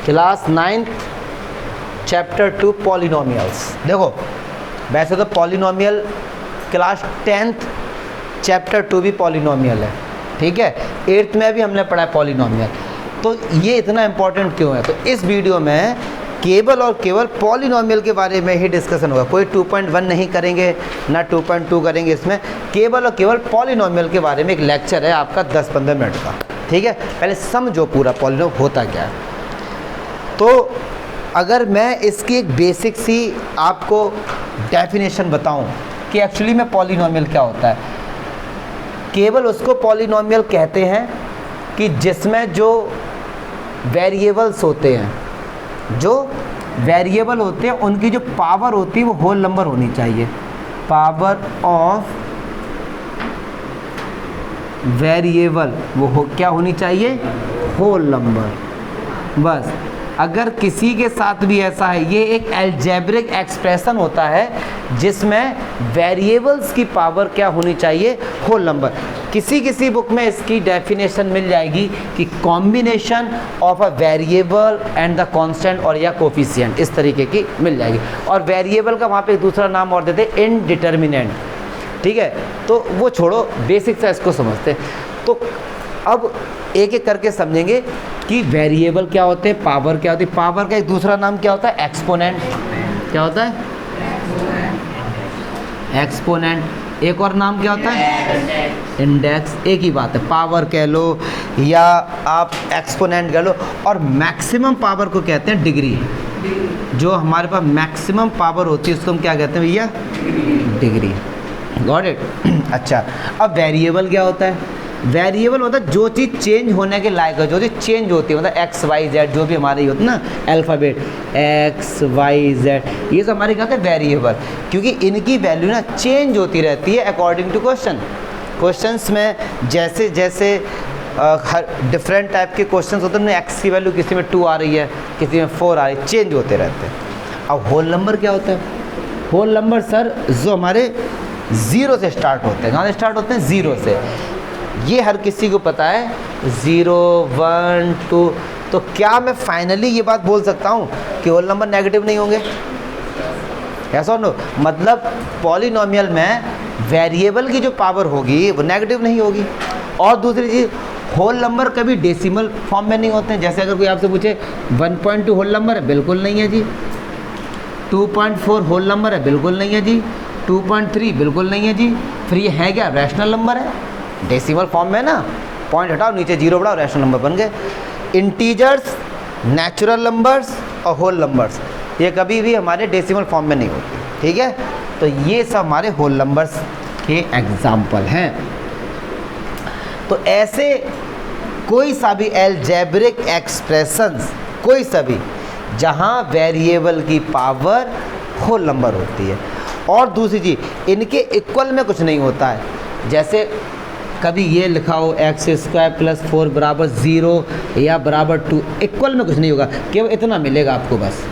Class 9th chapter 2 polynomials. देखो वैसे तो पॉलिनोमियल क्लास 10th चैप्टर 2 भी पॉलिनोमियल है, ठीक है। 8th में भी हमने पढ़ा है पॉलिनोमियल। तो ये इतना इम्पोर्टेंट क्यों है? तो इस वीडियो में केवल और केवल पॉलिनोमियल के बारे में ही डिस्कशन होगा। कोई 2.1 नहीं करेंगे, ना 2.2 करेंगे। इसमें केवल और केवल पॉलिनोमियल के बारे में एक लेक्चर है आपका 10-15 मिनट का, ठीक है। पहले समझो पूरा पॉलिनोमियल होता क्या है। तो अगर मैं इसकी एक बेसिक सी आपको डेफिनेशन बताऊं कि एक्चुअली में पॉलिनोमियल क्या होता है, केवल उसको पॉलिनोमियल कहते हैं कि जिसमें जो वेरिएबल्स होते हैं, जो वेरिएबल होते हैं उनकी जो पावर होती है वो होल नंबर होनी चाहिए। पावर ऑफ वेरिएबल वो क्या होनी चाहिए? Whole number. बस अगर किसी के साथ भी ऐसा है, ये एक अलजेब्रिक एक्सप्रेशन होता है जिसमें वेरिएबल्स की पावर क्या होनी चाहिए? Whole number. किसी बुक में इसकी डेफिनेशन मिल जाएगी कि combination of a variable and the constant और या कोफिशिएंट, इस तरीके की मिल जाएगी। और वेरिएबल का वहाँ पे एक दूसरा नाम और देते हैं इनडिटर्मिनेंट, ठीक है। तो वो छोड़ो, बेसिक सा इसको समझते हैं। तो अब एक एक करके समझेंगे कि वेरिएबल क्या होते हैं, पावर क्या होती है। पावर का एक दूसरा नाम क्या होता है? एक्सपोनेंट। क्या होता है? एक्सपोनेंट। एक और नाम क्या होता है? इंडेक्स। एक ही बात है, पावर कह लो या आप एक्सपोनेंट कह लो। और मैक्सिमम पावर को कहते हैं डिग्री। जो हमारे पास मैक्सिमम पावर होती है उसको हम क्या कहते हैं भैया? डिग्री। Got it. अच्छा, अब वेरिएबल क्या होता है? वेरिएबल होता है जो चीज़ चेंज होने के लायक है, जो चीज़ चेंज होती है, मतलब एक्स वाई जेड जो भी हमारे होते हैं ना, अल्फ़ाबेट एक्स वाई जेड, ये सब हमारे क्या होते हैं? वेरिएबल। क्योंकि इनकी वैल्यू ना चेंज होती रहती है अकॉर्डिंग टू क्वेश्चंस में जैसे जैसे हर डिफरेंट टाइप के क्वेश्चंस होते हैं। एक्स की वैल्यू किसी में 2 आ रही है, किसी में 4 आ रही है, चेंज होते रहते हैं। अब होल नंबर क्या होता है? होल नंबर सर जो हमारे 0 से स्टार्ट होते हैं। कहाँ से स्टार्ट होते हैं? 0 से। ये हर किसी को पता है, 0 1 2। तो क्या मैं फाइनली ये बात बोल सकता हूँ कि होल नंबर नेगेटिव नहीं होंगे? ऐसा नो, मतलब पॉलिनोमियल में वेरिएबल की जो पावर होगी वो नेगेटिव नहीं होगी। और दूसरी चीज़, होल नंबर कभी डेसिमल फॉर्म में नहीं होते हैं। जैसे अगर कोई आपसे पूछे 1.2 होल नंबर है, बिल्कुल नहीं है जी। 2.4 होल नंबर है, बिल्कुल नहीं है जी। 2.3 बिल्कुल नहीं है जी। फिर ये है क्या? रैशनल नंबर है। डेसिमल फॉर्म में ना, पॉइंट हटाओ, नीचे 0 बढ़ाओ, रैशनल नंबर बन गए। इंटीजर्स, नेचुरल नंबर्स और होल नंबर्स ये कभी भी हमारे डेसिमल फॉर्म में नहीं होते, ठीक है। तो ये सब हमारे होल नंबर्स के एग्जाम्पल हैं। तो ऐसे कोई सा भी अलजेब्रिक एक्सप्रेशंस, कोई सा भी जहाँ वेरिएबल की पावर होल नंबर होती है। और दूसरी चीज़, इनके इक्वल में कुछ नहीं होता है। जैसे कभी ये लिखा हो x² + 4 = 0 या बराबर 2, इक्वल में कुछ नहीं होगा, केवल इतना मिलेगा आपको बस,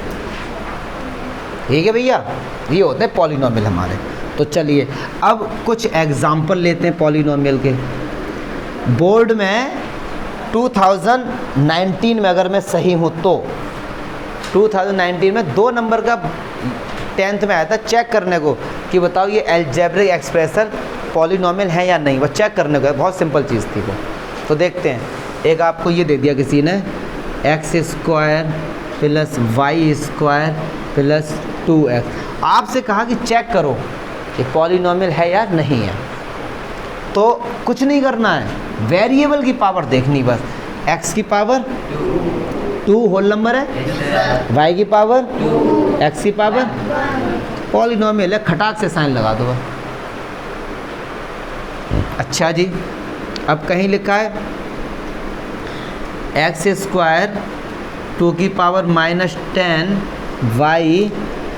ठीक है भैया। ये होते हैं पॉलिनोमियल हमारे। तो चलिए अब कुछ एग्जाम्पल लेते हैं पॉलिनोमियल के। बोर्ड में 2019 में अगर मैं सही हूँ तो 2019 में 2 नंबर का 10th में आया था चेक करने को कि बताओ ये अलजेब्रिक एक्सप्रेशन पॉलिनोमियल है या नहीं। वो चेक करने को है, बहुत सिंपल चीज़ थी वो। तो देखते हैं, एक आपको ये दे दिया किसी ने x² + y² + 2x। आपसे कहा कि चेक करो कि पॉलिनोमियल है या नहीं है। तो कुछ नहीं करना है, वेरिएबल की पावर देखनी बस। x की पावर 2 होल नंबर है, y की पावर 2, x की पावर, पॉलिनोमियल है, खटाक से साइन लगा दो। अच्छा जी, अब कहीं लिखा है x² 2 की पावर -10 y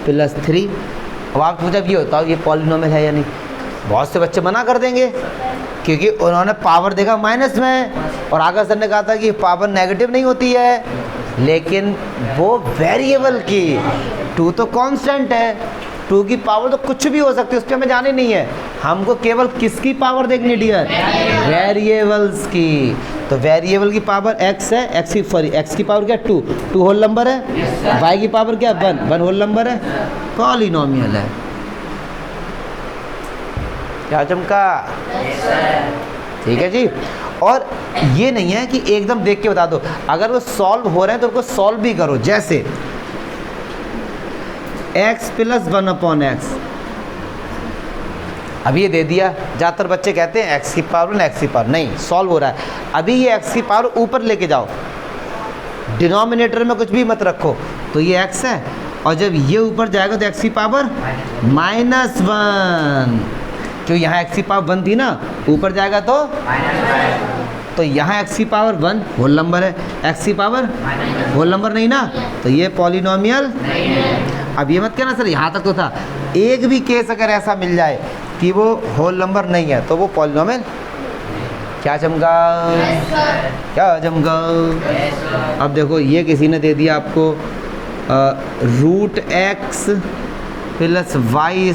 + 3। अब आप मुझे ये बताओ ये पॉलिनोमियल है या नहीं? बहुत से बच्चे मना कर देंगे क्योंकि उन्होंने पावर देखा माइनस में, और आगे सर ने कहा था कि पावर नेगेटिव नहीं होती है। लेकिन वो वेरिएबल की, 2 तो कांस्टेंट है, 2 की पावर तो कुछ भी हो सकती है, उस पर हमें जाने नहीं है। हमको केवल किसकी पावर देखनी डियर? वेरिएबल्स की। तो वेरिएबल की पावर x है, x की पावर क्या 2 होल नंबर है, y की पावर क्या 1 होल नंबर है, पॉलिनोमियल है। क्या चमका? ठीक है जी। और ये नहीं है कि एकदम देख के बता दो, अगर वो सॉल्व हो रहे हैं तो उनको सॉल्व भी करो। जैसे x + 1/x, अभी ये दे दिया, ज़्यादातर बच्चे कहते हैं x की पावर न x की पावर, नहीं सॉल्व हो रहा है। अभी ये x की पावर ऊपर लेके जाओ, डिनोमिनेटर में कुछ भी मत रखो, तो ये x है, और जब ये ऊपर जाएगा तो x की पावर -1, जो यहाँ x की पावर 1 थी ना, ऊपर जाएगा तो यहाँ x की पावर 1 होल नंबर है, x की पावर होल नंबर नहीं ना, तो ये पॉलिनोमियल नहीं है। अब ये मत कहना सर यहाँ तक तो था, एक भी केस अगर ऐसा मिल जाए कि वो होल नंबर नहीं है तो वो पॉलिनोमियल। क्या चमका? क्या चमका? अब देखो ये किसी ने दे दिया आपको √x + y²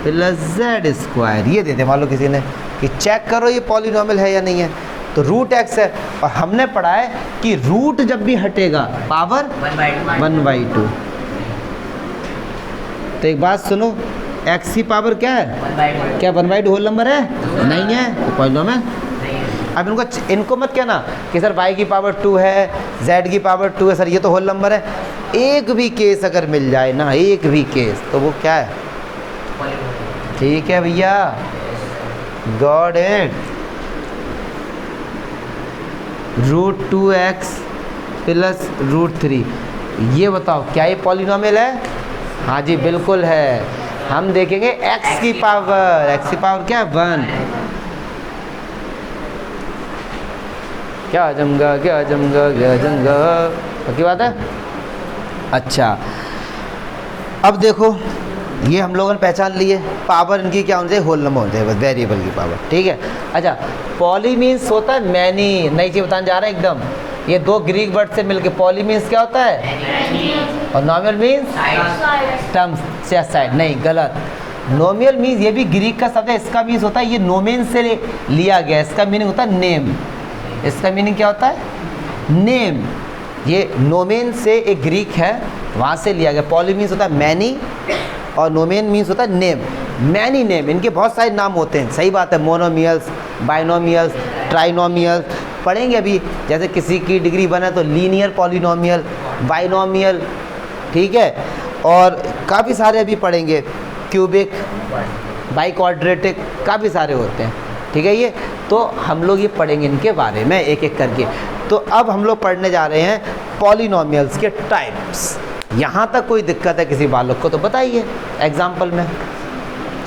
+ z², ये दे दे मान लो किसी ने कि चेक करो ये पॉलिनोमियल है या नहीं है, तो √x है, और हमने पढ़ा है कि रूट जब भी हटेगा पावर 1/2। तो एक बात सुनो, x की पावर क्या है? क्या 1/2 होल नंबर है? नहीं है, तो पॉलिनोमियल। अब इनको मत कहना कि सर y की पावर 2 है, z की पावर 2 है, सर ये तो होल नंबर है। एक भी केस अगर मिल जाए ना, एक भी केस, तो वो क्या है? ठीक है भैया, गॉट इट। √2x + √3, ये बताओ क्या ये पॉलिनोमियल है? हाँ जी बिल्कुल है। हम देखेंगे x की पावर क्या है? 1। क्या जमगा? क्या जमगा? क्या जमगा? पक्की बात है। अच्छा, अब देखो ये हम लोगों ने पहचान लिए, पावर इनकी क्या होनी चाहिए? होल नंबर होनी चाहिए, बस वेरिएबल की पावर। ठीक है। अच्छा, पॉली मीन्स होता है मैनी, नई चीज़ बताने जा रहे हैं एकदम। ये दो ग्रीक वर्ड से मिलके पॉली मीन्स क्या होता है? और नॉमिनल मीन्स टर्म्स या साइड। नहीं, गलत। नॉमिनल मीन्स ये भी ग्रीक का शब्द है, इसका मीन्स होता है, ये नोमेन से लिया गया, इसका मीनिंग होता है नेम। इसका मीनिंग क्या होता है? नेम। ये नोमेन से एक ग्रीक है, वहाँ से लिया गया। पॉली मीन्स होता है मैनी, और नोमेन मीन्स होता है नेम। मैनी नेम, इनके बहुत सारे नाम होते हैं। सही बात है, मोनोमियल्स, बाइनोमियल्स, ट्राइनोमियल्स पढ़ेंगे अभी। जैसे किसी की डिग्री बना तो लीनियर पॉलिनोमियल, बाइनोमियल, ठीक है, और काफ़ी सारे अभी पढ़ेंगे, क्यूबिक, बाइक्वाड्रेटिक, काफ़ी सारे होते हैं। ठीक है, ये तो हम लोग ये पढ़ेंगे इनके बारे में एक एक करके। तो अब हम लोग पढ़ने जा रहे हैं पॉलिनोमियल्स के टाइप्स। यहाँ तक कोई दिक्कत है किसी बालक को तो बताइए एग्जाम्पल में।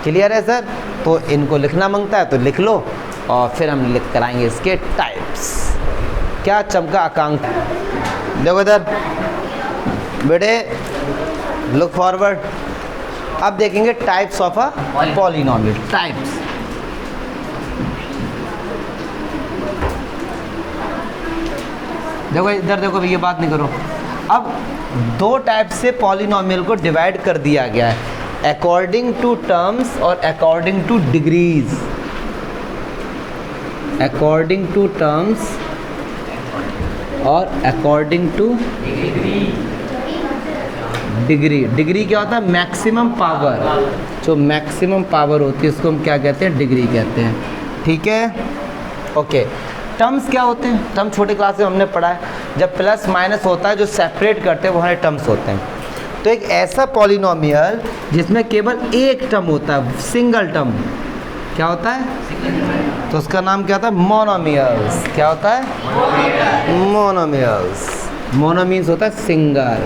क्लियर है सर? तो इनको लिखना मांगता है तो लिख लो, और फिर हम लिख कराएंगे इसके टाइप्स। क्या चमका आकांक? देखो इधर बेटे, लुक फॉरवर्ड। अब देखेंगे types of a polynomial. Types, देखो इधर देखो, ये बात नहीं करो। अब दो टाइप से पॉलिनोमियल को डिवाइड कर दिया गया है, अकॉर्डिंग टू टर्म्स और according to degrees. According to terms और अकॉर्डिंग टू डिग्री। डिग्री क्या होता है? Maximum power. जो मैक्सिमम पावर होती है उसको हम क्या कहते हैं? डिग्री कहते हैं। ठीक है, ओके। टर्म्स क्या होते हैं? टर्म छोटे क्लास में हमने पढ़ा है, जब प्लस माइनस होता है जो सेपरेट करते हैं वो हमारे टर्म्स होते हैं। तो एक ऐसा पॉलिनोमियल जिसमें केवल एक टर्म होता है, सिंगल टर्म, क्या होता है? तो उसका नाम क्या होता है? मोनोमियल्स। क्या होता है? मोनोमियल्स। मोनो मीन्स होता है सिंगल।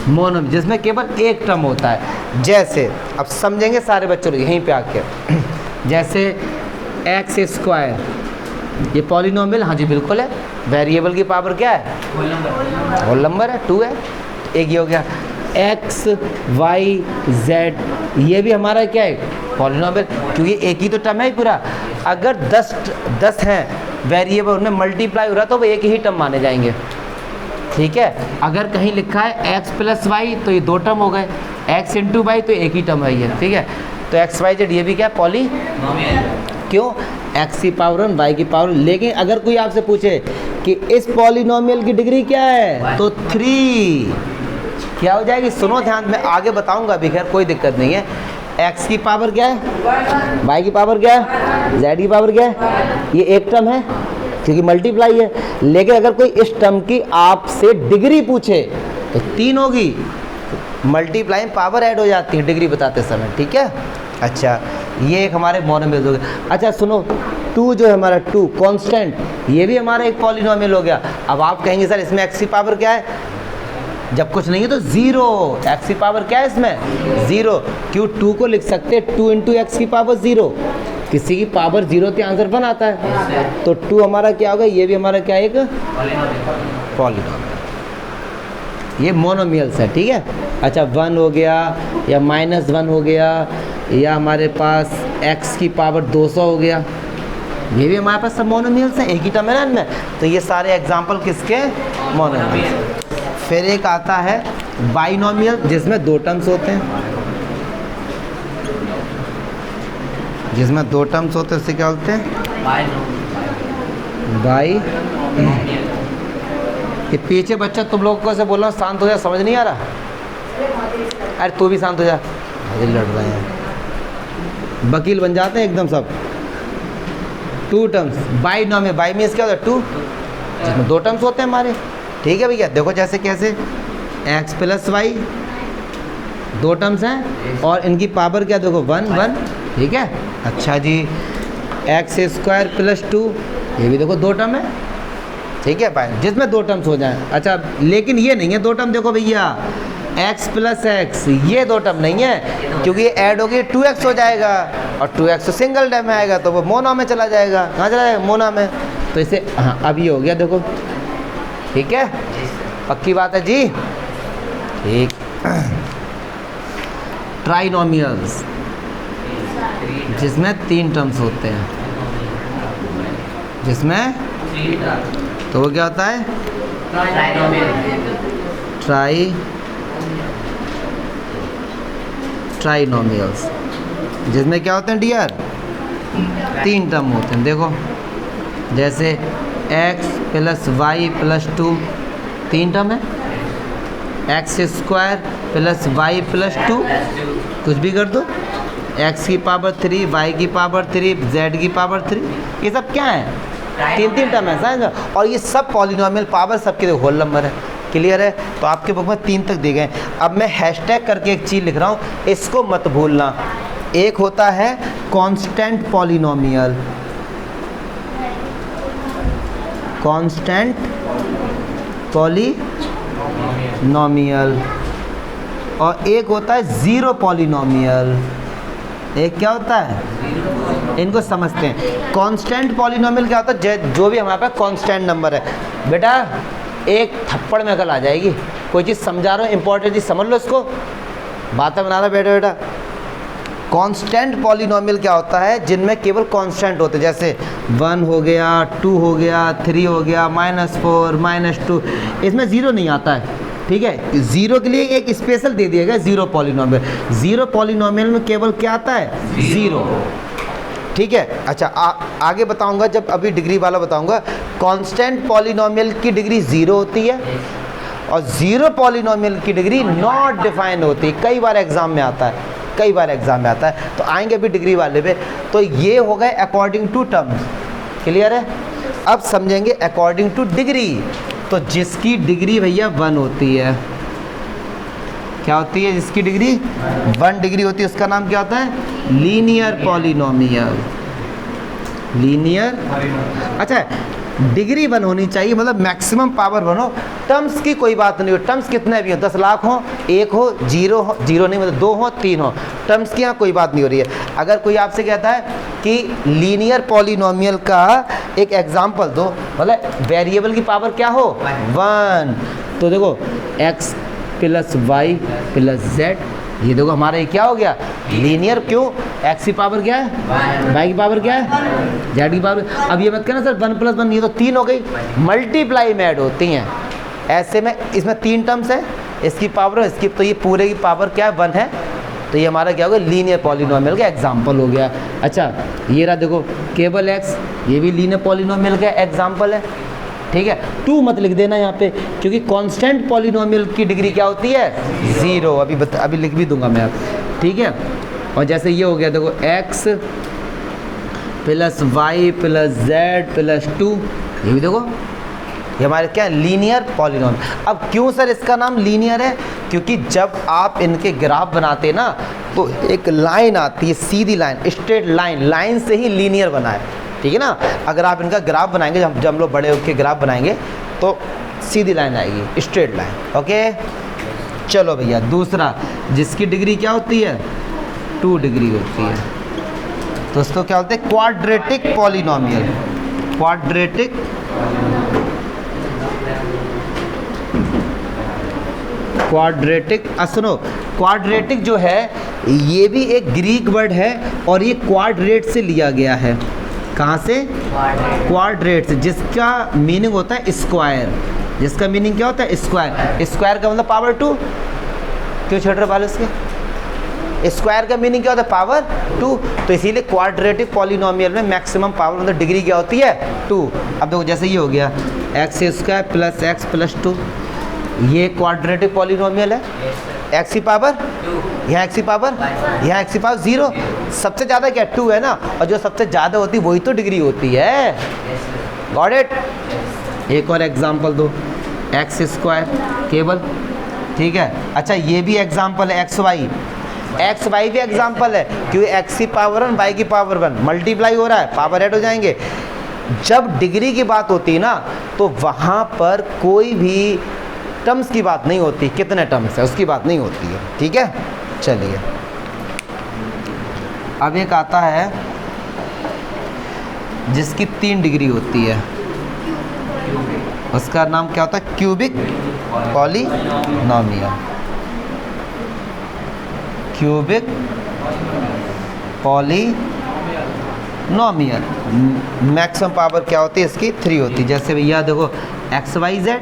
मोनो जिसमें केवल एक टर्म होता है। जैसे अब समझेंगे सारे बच्चों यहीं पे आके, जैसे x², ये पॉलिनोमियल, हाँ जी बिल्कुल है। वेरिएबल की पावर क्या है? होल नंबर है, 2 है। एक ये हो गया x, y, z, ये भी हमारा क्या है? पॉलिनोमियल, क्योंकि एक ही तो टर्म है पूरा। अगर 10 हैं वेरिएबल, उनमें मल्टीप्लाई हो रहा तो वो एक ही टर्म माने जाएंगे। ठीक है, अगर कहीं लिखा है x + y तो ये 2 टर्म हो गए, x × y तो एक ही टर्म है ये। ठीक है, तो एक्स वाई जेड ये भी क्या है, पॉली। क्यों, एक्स की पावर 1 वाई की पावर। लेकिन अगर कोई आपसे पूछे कि इस पॉलिनोमियल की डिग्री क्या है, तो 3 क्या हो जाएगी। सुनो ध्यान, मैं आगे बताऊंगा अभी, खैर कोई दिक्कत नहीं है। एक्स की पावर क्या है, वाई की पावर क्या है, जेड की पावर क्या है, ये एक टर्म है क्योंकि मल्टीप्लाई है। लेकिन अगर कोई इस टर्म की आपसे डिग्री पूछे तो 3 होगी, मल्टीप्लाई पावर ऐड हो जाती है डिग्री बताते समय, ठीक है। अच्छा, ये एक हमारे मोनोमियल हो गया। अच्छा सुनो, 2 जो है हमारा 2 कांस्टेंट, ये भी हमारा एक पॉलिनोमियल हो गया। अब आप कहेंगे सर इसमें एक्स की पावर क्या है, जब कुछ नहीं है तो 0। एक्स की पावर क्या है इसमें, 0। क्यों, 2 को लिख सकते हैं 2 इंटू एक्स की पावर 0। किसी की पावर 0 तो आंसर 1 आता है, तो 2 हमारा क्या होगा, ये भी हमारा क्या है, एक पॉलिनोमियल। ये मोनोमियल्स है, ठीक है। अच्छा 1 हो गया या -1 हो गया, या हमारे पास x की पावर 200 हो गया, ये भी हमारे पास सब मोनोमियल्स हैं, एक ही टर्म है ना इनमें। तो ये सारे एग्जांपल किसके, मोनोमियल्स। फिर एक आता है बाइनोमियल, जिसमें 2 टर्म्स होते हैं, जिसमें 2 टर्म्स होते हैं उसे क्या बोलते हैं, बाई। ये पीछे बच्चा तुम लोगों को से बोल रहा हूँ शांत हो जा, समझ नहीं आ रहा, अरे तू भी शांत हो जा, अरे लड़ रहे हैं, वकील बन जाते हैं एकदम सब। 2 टर्म्स बाइनोमियल, बाई मीन्स क्या होता है 2, जिसमें 2 टर्म्स होते हैं हमारे, ठीक है भैया। देखो जैसे कैसे, x प्लस वाई 2 टर्म्स हैं और इनकी पावर क्या, देखो 1 1, ठीक है। अच्छा जी, एक्स स्क्वायर प्लस 2, ये भी देखो 2 टर्म है, ठीक है भाई, जिसमें 2 टर्म्स हो जाएं। अच्छा लेकिन ये नहीं है 2 टर्म, देखो भैया x प्लस एक्स, ये 2 टर्म नहीं है, क्योंकि ये ऐड होगी 2x हो जाएगा, और 2x तो सिंगल टर्म में आएगा, तो वो मोनो में चला जाएगा। कहाँ चला जाएगा, मोना में। तो इसे हाँ अब ये हो गया, देखो ठीक है, पक्की बात है जी, ठीक। ट्राइनोमियल्स, जिसमें 3 टर्म्स होते हैं, जिसमें तो वो क्या होता है, ट्राइनोमियल्स, जिसमें क्या होते हैं डियर, 3 टर्म होते हैं। देखो जैसे x plus y plus 2 3 term है, x square plus y plus 2, कुछ भी कर दो, x की पावर 3, y की पावर 3, z की पावर 3, ये सब क्या है, 3 टर्म है समझ। और ये सब पॉलिनोमियल पावर सबके होल नंबर है, क्लियर है। तो आपके बुक में 3 तक दिए गए। अब मैं हैशटैग करके एक चीज़ लिख रहा हूँ, इसको मत भूलना। एक होता है कांस्टेंट पॉलिनोमियल, कांस्टेंट पॉलिनोमियल, और एक होता है ज़ीरो पॉलिनोमियल। एक क्या होता है, इनको समझते हैं। कांस्टेंट पॉलिनोमियल क्या होता है, जो भी हमारे पास कांस्टेंट नंबर है। बेटा एक थप्पड़ में अकल आ जाएगी, कोई चीज़ समझा रहा हूँ इंपॉर्टेंट चीज़ समझ लो, इसको बातें बना रहा बेटा। कांस्टेंट पॉलिनोमियल क्या होता है, जिनमें केवल कांस्टेंट होते हैं, जैसे 1 हो गया, 2 हो गया, 3 हो गया, -4 -2, इसमें ज़ीरो नहीं आता है, ठीक है। ज़ीरो के लिए एक स्पेशल दे दिया गया ज़ीरो पॉलिनोमियल। ज़ीरो पॉलिनोमियल में केवल क्या आता है, ज़ीरो, ठीक है। अच्छा आगे बताऊंगा, जब अभी डिग्री वाला बताऊंगा। कांस्टेंट पॉलिनोमियल की डिग्री 0 होती है, और ज़ीरो पॉलिनोमियल की डिग्री नॉट डिफाइन होती है। कई बार एग्जाम में आता है, कई बार एग्जाम में आता है, तो आएंगे अभी डिग्री वाले पे। तो ये हो गए अकॉर्डिंग टू टर्म्स, क्लियर है। अब समझेंगे अकॉर्डिंग टू डिग्री। तो जिसकी डिग्री भैया 1 होती है, क्या होती है, जिसकी डिग्री 1 डिग्री होती है, उसका नाम क्या होता है, लीनियर पॉलिनोमियल, लीनियर। अच्छा डिग्री 1 होनी चाहिए, मतलब मैक्सिमम पावर 1 हो। टर्म्स की कोई बात नहीं हो, टर्म्स कितने भी हो, 10 लाख हो, 1 हो, 0 हो, 0 नहीं मतलब 2 हो, 3 हो, टर्म्स की यहाँ कोई बात नहीं हो रही है। अगर कोई आपसे कहता है कि लीनियर पॉलिनोमियल का एक एग्जाम्पल दो, मतलब वेरिएबल की पावर क्या हो, 1, तो देखो x plus y plus z, ये देखो हमारा ये क्या हो गया, लीनियर। क्यों, x की पावर क्या है, y की पावर क्या है, z की पावर। अब ये मत कहना सर 1 + 1, ये तो 3 हो गई, मल्टीप्लाई में ऐड होती हैं। ऐसे में इसमें 3 टर्म्स है, इसकी पावर और इसकी, तो ये पूरे की पावर क्या है, 1 है। तो ये हमारा क्या होगा, लीनियर पॉलिनोमियल का एग्जाम्पल हो गया। अच्छा ये रहा देखो केवल x, ये भी लीनियर पॉलिनोमियल का एग्जाम्पल है, ठीक है। 2 मत लिख देना यहाँ पे, क्योंकि कांस्टेंट पॉलिनोमियल की डिग्री क्या होती है, 0। अभी लिख भी दूंगा मैं अब, ठीक है। और जैसे ये हो गया देखो x plus y plus z plus 2, ये भी देखो ये हमारे क्या लीनियर पॉलिनोमियल। अब क्यों सर इसका नाम लीनियर है, क्योंकि जब आप इनके ग्राफ बनाते हैं ना तो एक लाइन आती है, सीधी लाइन, स्ट्रेट लाइन से ही लीनियर बना है, ठीक है ना। अगर आप इनका ग्राफ बनाएंगे, जब हम लोग बड़े होकर ग्राफ बनाएंगे तो सीधी लाइन आएगी, स्ट्रेट लाइन, ओके। चलो भैया दूसरा, जिसकी डिग्री क्या होती है, 2 डिग्री होती है, तो उसको क्या बोलते हैं, क्वाड्रेटिक पॉलिनोमियल। क्वाड्रेटिक सुनो, क्वाड्रेटिक जो है ये भी एक ग्रीक वर्ड है और ये क्वाड्रेट से लिया गया है। कहाँ से, क्वाड्रेट से, जिसका मीनिंग होता है स्क्वायर। जिसका मीनिंग क्या होता है, स्क्वायर। स्क्वायर का मतलब पावर 2, क्यों छेड़ रहे बाल इसके, स्क्वायर का मीनिंग क्या होता है, पावर 2। तो इसीलिए क्वाड्रेटिक पॉलिनोमियल में मैक्सिमम पावर मतलब डिग्री क्या होती है, 2। अब देखो जैसे ये हो गया x square plus x plus 2, ये क्वाड्रेटिक पॉलिनोमियल है। एक्स की पावर, यहाँ एक्स की पावर, यहाँ एक्स की पावर 0, सबसे ज़्यादा क्या 2 है ना, और जो सबसे ज़्यादा होती है वही तो डिग्री होती है। Got it. एक और एग्जांपल दो, एक्स स्क्वायर केवल, ठीक है। अच्छा ये भी एग्जांपल है, एक्स वाई भी एग्जांपल है, क्योंकि एक्स की पावर 1 वाई की पावर 1 मल्टीप्लाई हो रहा है, पावर ऐड हो जाएंगे। जब डिग्री की बात होती है ना तो वहाँ पर कोई भी टर्म्स की बात नहीं होती, कितने टर्म्स है उसकी बात नहीं होती है, ठीक है। चलिए अब एक आता है जिसकी 3 डिग्री होती है, उसका नाम क्या होता है, cubic polynomial. Cubic polynomial maximum power क्या होती है इसकी, 3 होती है। जैसे भैया देखो एक्स वाई जेड,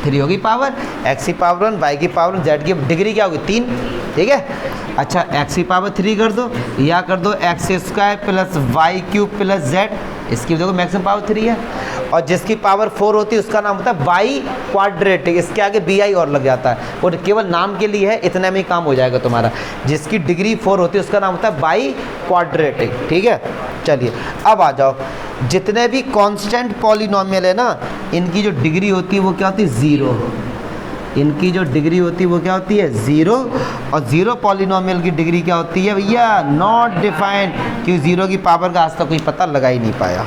3 होगी पावर, एक्स की पावर 1 वाई की पावर 1 जेड की डिग्री क्या होगी, 3, ठीक है। अच्छा एक्स की पावर 3 कर दो, या कर दो x square plus y cube plus z, इसकी देखो मैक्सिमम पावर 3 है। और जिसकी पावर 4 होती है उसका नाम होता है वाई क्वाड्रेटिक, इसके आगे बी आई और लग जाता है, और केवल नाम के लिए है, इतने में ही काम हो जाएगा तुम्हारा। जिसकी डिग्री 4 होती है उसका नाम होता है वाई क्वाड्रेटिक, ठीक है। चलिए अब आ जाओ, जितने भी कांस्टेंट पॉलिनोमियल है ना, इनकी जो डिग्री होती है वो क्या होती है, 0। इनकी जो डिग्री होती है वो क्या होती है, 0। और 0 पॉलिनोमियल की डिग्री क्या होती है भैया, नॉट डिफाइंड, क्योंकि 0 की पावर का आज तक कोई पता लगा ही नहीं पाया।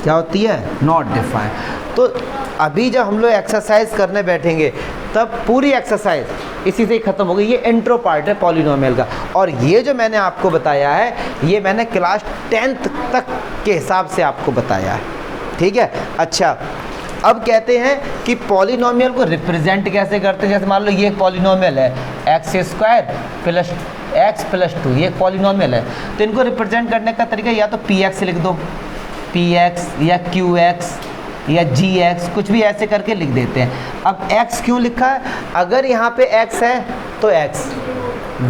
क्या होती है, नॉट डिफाइंड। तो अभी जब हम लोग एक्सरसाइज करने बैठेंगे तब पूरी एक्सरसाइज इसी से ही खत्म हो गई। ये इंट्रो पार्ट है पॉलिनोमियल का, और ये जो मैंने आपको बताया है ये मैंने क्लास 10th तक के हिसाब से आपको बताया है, ठीक है। अच्छा अब कहते हैं कि पॉलिनोमियल को रिप्रेजेंट कैसे करते हैं। जैसे मान लो ये एक पॉलिनोमियल है, x square plus x plus 2, ये एक पॉलिनोमियल है। तो इनको रिप्रेजेंट करने का तरीका या तो पी एक्स लिख दो, पी एक्स या क्यू एक्स या जी एक्स, कुछ भी ऐसे करके लिख देते हैं। अब x क्यों लिखा है, अगर यहाँ पे x है तो x,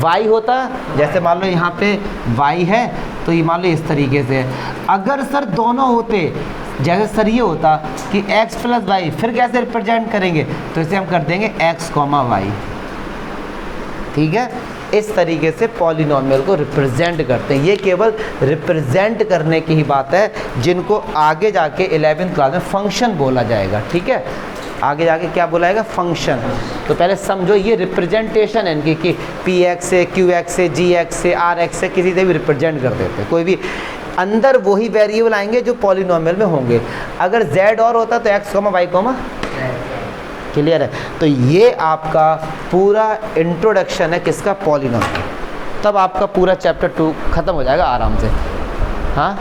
y होता, जैसे मान लो यहाँ पे y है तो ये मान लो इस तरीके से। अगर सर दोनों होते, जैसे सर ये होता कि x प्लस वाई, फिर कैसे रिप्रेजेंट करेंगे, तो इसे हम कर देंगे x, y, ठीक है। इस तरीके से पॉलिनोमियल को रिप्रेजेंट करते हैं। ये केवल रिप्रेजेंट करने की ही बात है, जिनको आगे जाके 11th क्लास में फंक्शन बोला जाएगा, ठीक है। आगे जाके क्या बोला जाएगा, फंक्शन। तो पहले समझो ये रिप्रेजेंटेशन है इनकी, कि पी एक्स से, क्यू एक्स से, जी एक्स से, आर एक्स से, किसी से भी रिप्रेजेंट कर देते हैं। कोई भी अंदर वही वेरिएबल आएंगे जो पॉलिनोमियल में होंगे। अगर z और होता तो x, y, क्लियर है। तो ये आपका पूरा इंट्रोडक्शन है किसका, पॉलिनोमियल। तब आपका पूरा चैप्टर 2 खत्म हो जाएगा आराम से, हाँ।